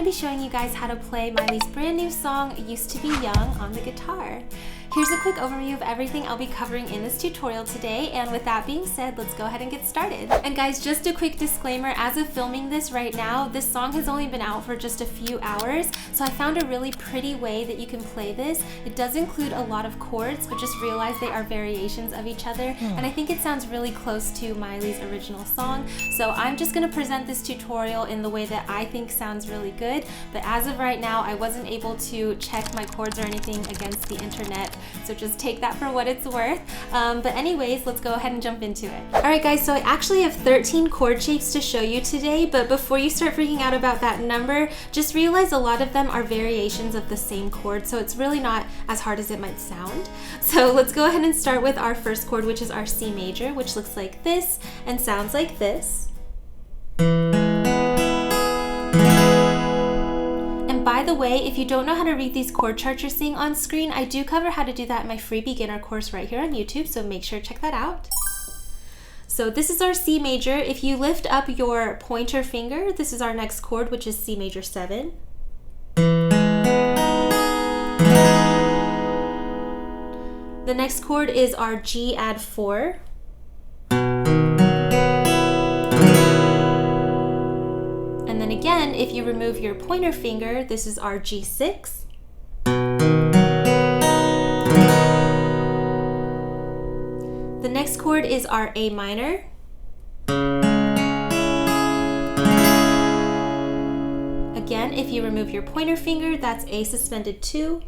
be showing you guys how to play Miley's brand new song, Used to Be Young, on the guitar. Here's a quick overview of everything I'll be covering in this tutorial today, and with that being said, let's go ahead and get started. And guys, just a quick disclaimer, as of filming this right now, this song has only been out for just a few hours, so I found a really pretty way that you can play this. It does include a lot of chords, but just realize they are variations of each other, and I think it sounds really close to Miley's original song, so I'm just going to present this tutorial in the way that I think sounds really good, but as of right now, I wasn't able to check my chords or anything against the internet, so just take that for what it's worth. But anyways, let's go ahead and jump into it. Alright guys, so I actually have 13 chord shapes to show you today, but before you start freaking out about that number, just realize a lot of them are variations of the same chord, so it's really not as hard as it might sound. So let's go ahead and start with our first chord, which is our C major, which looks like this and sounds like this. By the way, if you don't know how to read these chord charts you're seeing on screen, I do cover how to do that in my free beginner course right here on YouTube, so make sure to check that out. So this is our C major. If you lift up your pointer finger, this is our next chord, which is C major 7. The next chord is our G add 4. And then again, if you remove your pointer finger, this is our G6. The next chord is our A minor. Again, if you remove your pointer finger, that's A suspended 2.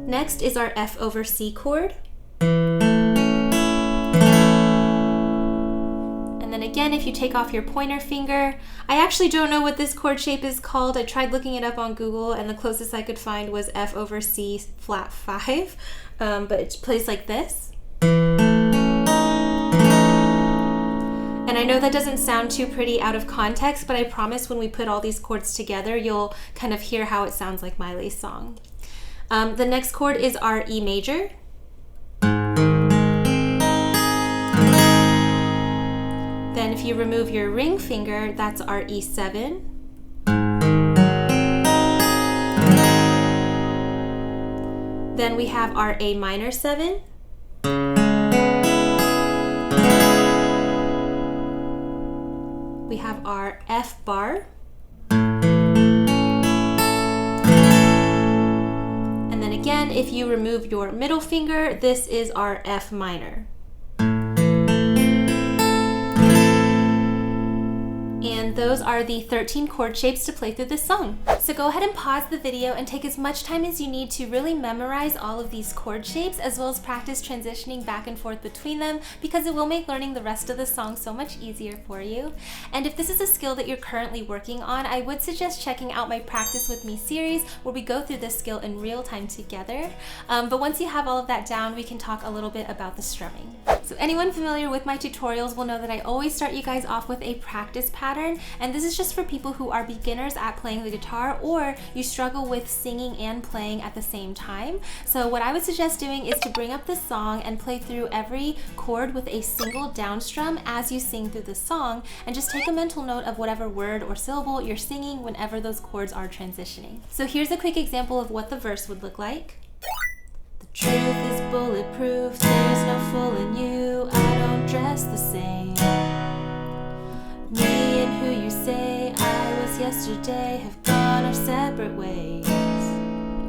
Next is our F over C chord. Again, if you take off your pointer finger, I actually don't know what this chord shape is called. I tried looking it up on Google and the closest I could find was F over C flat 5, but it plays like this. And I know that doesn't sound too pretty out of context, but I promise when we put all these chords together, you'll kind of hear how it sounds like Miley's song. The next chord is our E major. Then if you remove your ring finger, that's our E7. Then we have our A minor 7. We have our F bar. And then again, if you remove your middle finger, this is our F minor. And those are the 13 chord shapes to play through this song. So go ahead and pause the video and take as much time as you need to really memorize all of these chord shapes, as well as practice transitioning back and forth between them, because it will make learning the rest of the song so much easier for you. And if this is a skill that you're currently working on, I would suggest checking out my Practice With Me series, where we go through this skill in real time together. But once you have all of that down, we can talk a little bit about the strumming. So anyone familiar with my tutorials will know that I always start you guys off with a practice pattern, and this is just for people who are beginners at playing the guitar, or you struggle with singing and playing at the same time. So what I would suggest doing is to bring up the song and play through every chord with a single down strum as you sing through the song, and just take a mental note of whatever word or syllable you're singing whenever those chords are transitioning. So here's a quick example of what the verse would look like. The truth is bulletproof, there's no fooling you, I don't dress the same. Me and who you say I was yesterday have gone our separate ways.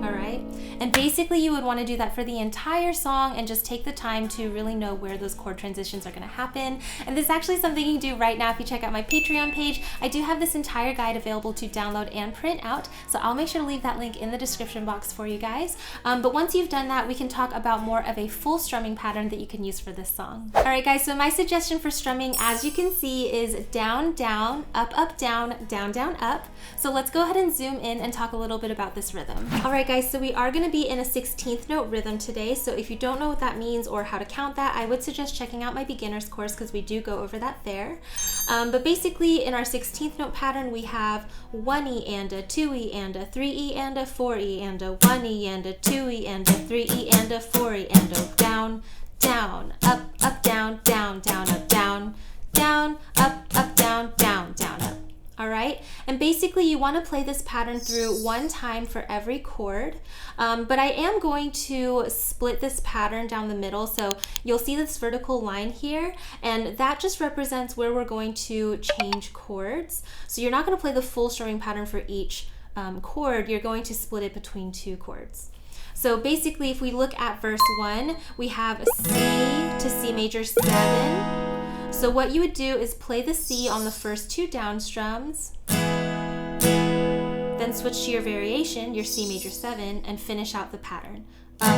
Alright? And basically you would want to do that for the entire song and just take the time to really know where those chord transitions are going to happen. And this is actually something you can do right now if you check out my Patreon page. I do have this entire guide available to download and print out, so I'll make sure to leave that link in the description box for you guys. But once you've done that, we can talk about more of a full strumming pattern that you can use for this song. Alright guys, so my suggestion for strumming, as you can see, is down, down, up, down, down, down, up. So let's go ahead and zoom in and talk a little bit about this rhythm. Alright guys, so we are going to be in a 16th note rhythm today, so if you don't know what that means or how to count that, I would suggest checking out my beginner's course, because we do go over that there. But basically in our 16th note pattern, we have 1E and a 2E and a 3E and a 4E and a 1E and a 2E and a 3E and a 4E and a down, down, up, down, down, down, up, down, down, down, up, down, down, down, up. All right, and basically you want to play this pattern through one time for every chord, but I am going to split this pattern down the middle, so you'll see this vertical line here, and that just represents where we're going to change chords. So you're not going to play the full strumming pattern for each chord, you're going to split it between two chords. So basically if we look at verse 1, we have a C to C major 7. So what you would do is play the C on the first two down strums, then switch to your variation, your C major 7, and finish out the pattern. Up,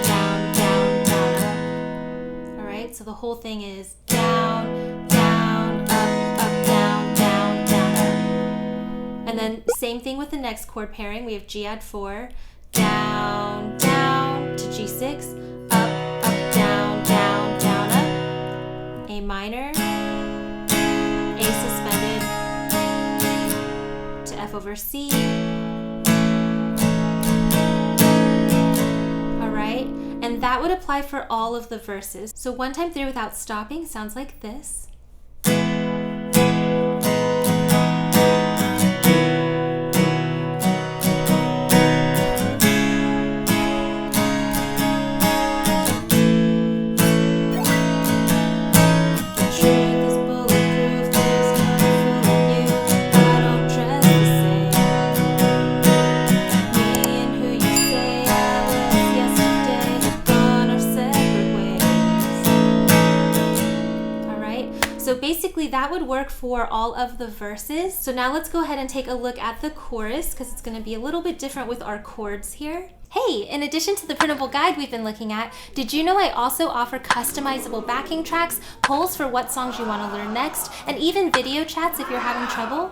down, down, down, up. All right, so the whole thing is down, down, up, down, down, down, up. And then same thing with the next chord pairing. We have Gadd4, down, down to G6, up, down, down, down, up. A minor, A suspended to F over C. All right, and that would apply for all of the verses. So one time through without stopping sounds like this. So basically that would work for all of the verses. So now let's go ahead and take a look at the chorus because it's going to be a little bit different with our chords here. Hey, in addition to the printable guide we've been looking at, did you know I also offer customizable backing tracks, polls for what songs you want to learn next, and even video chats if you're having trouble?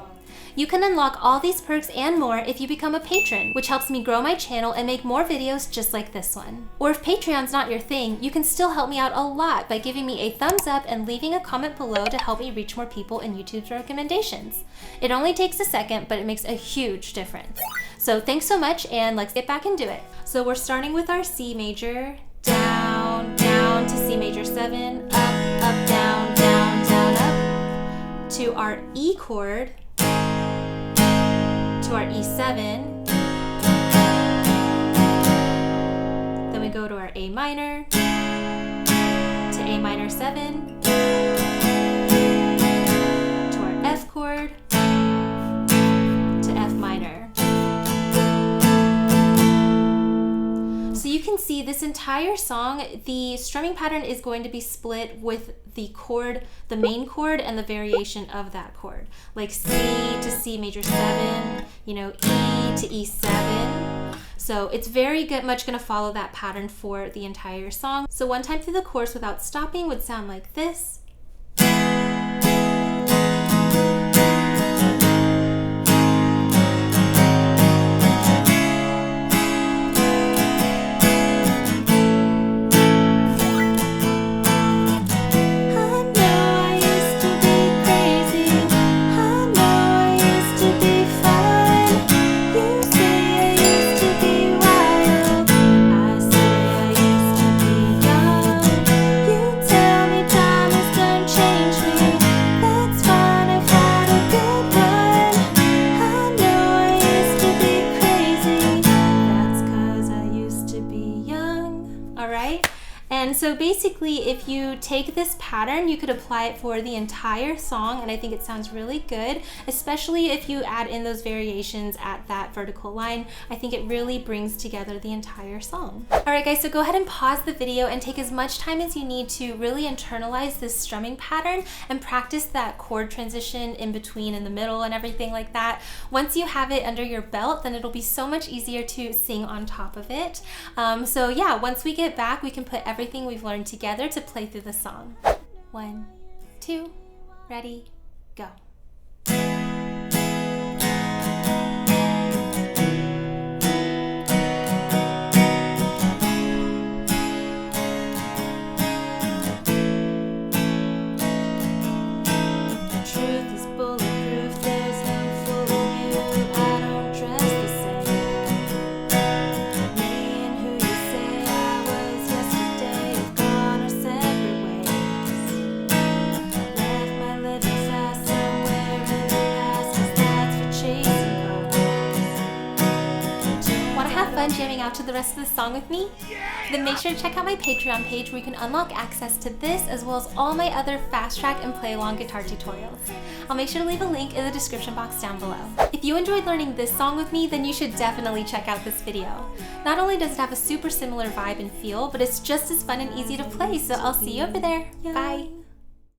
You can unlock all these perks and more if you become a patron, which helps me grow my channel and make more videos just like this one. Or if Patreon's not your thing, you can still help me out a lot by giving me a thumbs up and leaving a comment below to help me reach more people in YouTube's recommendations. It only takes a second, but it makes a huge difference. So thanks so much, and let's get back and do it. So we're starting with our C major, down, down to C major 7, up, down, down, down, up, to our E chord, to our E7, then we go to our A minor, to A minor 7, to our F chord, to F minor. So you can see this entire song, the strumming pattern is going to be split with the chord, the main chord, and the variation of that chord. Like C to C major 7, you know, E to E7. So it's very much going to follow that pattern for the entire song. So one time through the chorus without stopping would sound like this. So basically, if you take this pattern, you could apply it for the entire song, and I think it sounds really good, especially if you add in those variations at that vertical line. I think it really brings together the entire song. All right, guys, so go ahead and pause the video and take as much time as you need to really internalize this strumming pattern and practice that chord transition in between, in the middle, and everything like that. Once you have it under your belt, then it'll be so much easier to sing on top of it. So yeah, once we get back, we can put everything we've learned together to play through the song. 1, 2, ready, go. Left my fun jamming out to the rest of the song with me? Then make sure to check out my Patreon page where you can unlock access to this as well as all my other fast track and play along guitar tutorials. I'll make sure to leave a link in the description box down below. If you enjoyed learning this song with me, then you should definitely check out this video. Not only does it have a super similar vibe and feel, but it's just as fun and easy to play, so I'll see you over there. Bye!